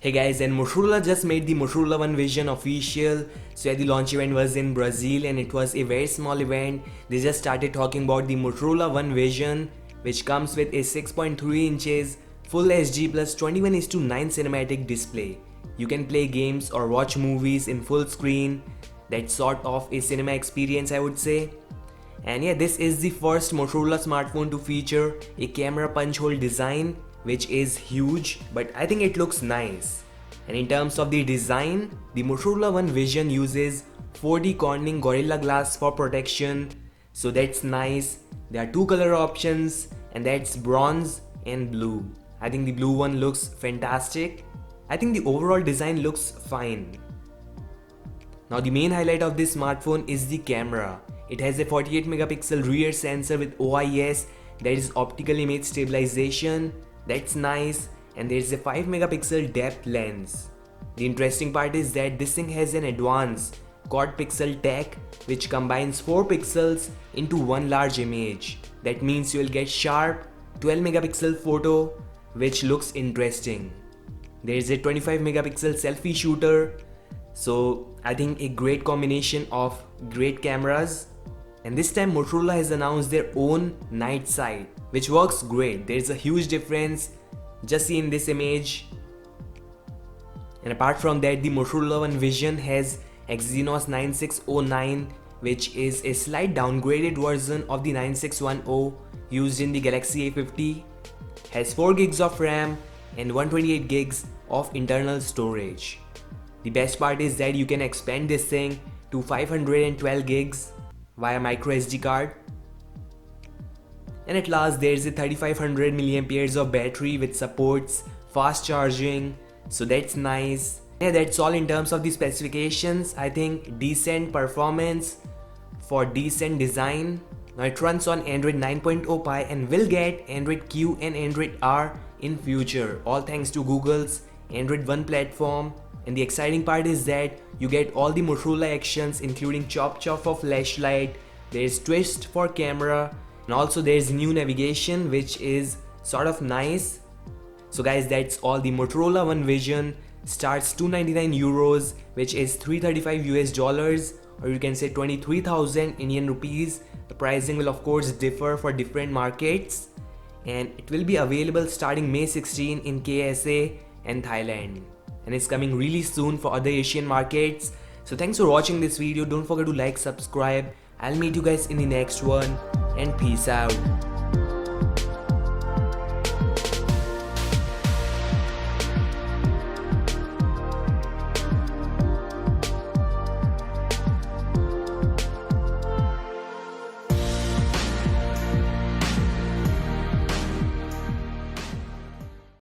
Hey guys, and Motorola just made the Motorola One Vision official. So yeah, the launch event was in Brazil and it was a very small event. They just started talking about the Motorola One Vision, which comes with a 6.3 inches full HD plus 21:9 cinematic display. You can play games or watch movies in full screen. That's sort of a cinema experience, I would say. And yeah, this is the first Motorola smartphone to feature a camera punch hole design, which is huge, but I think it looks nice. And in terms of the design, the Motorola One Vision uses 4D Corning Gorilla Glass for protection, so that's nice. There are two color options, and that's bronze and blue. I think the blue one looks fantastic. I think the overall design looks fine. Now the main highlight of this smartphone is the camera. It has a 48 megapixel rear sensor with OIS, that is optical image stabilization. That's nice, and there is a 5 megapixel depth lens. The interesting part is that this thing has an advanced quad pixel tech which combines 4 pixels into one large image. That means you will get sharp 12 megapixel photo which looks interesting. There is a 25 megapixel selfie shooter, so I think a great combination of great cameras. And this time Motorola has announced their own night sight, which works great. There's a huge difference, just see in this image. And apart from that, the Motorola One Vision has Exynos 9609, which is a slight downgraded version of the 9610 used in the Galaxy A50. Has 4 gigs of RAM and 128 gigs of internal storage. The best part is that you can expand this thing to 512 gigs via micro SD card. And at last, there is a 3500 mAh of battery which supports fast charging, so that's nice. Yeah, that's all in terms of the specifications. I think decent performance for decent design. Now it runs on Android 9.0 Pie and will get Android Q and Android R in future, all thanks to Google's Android One platform. And the exciting part is that you get all the Motorola actions, including chop chop for flashlight, there's twist for camera, and also there's new navigation which is sort of nice. So guys, that's all. The Motorola One Vision starts 299 euros, which is 335 US dollars, or you can say 23,000 Indian rupees. The pricing will of course differ for different markets, and it will be available starting May 16 in KSA and Thailand, and it's coming really soon for other Asian markets. So thanks for watching this video. Don't forget to like, subscribe. I'll meet you guys in the next one, and peace out.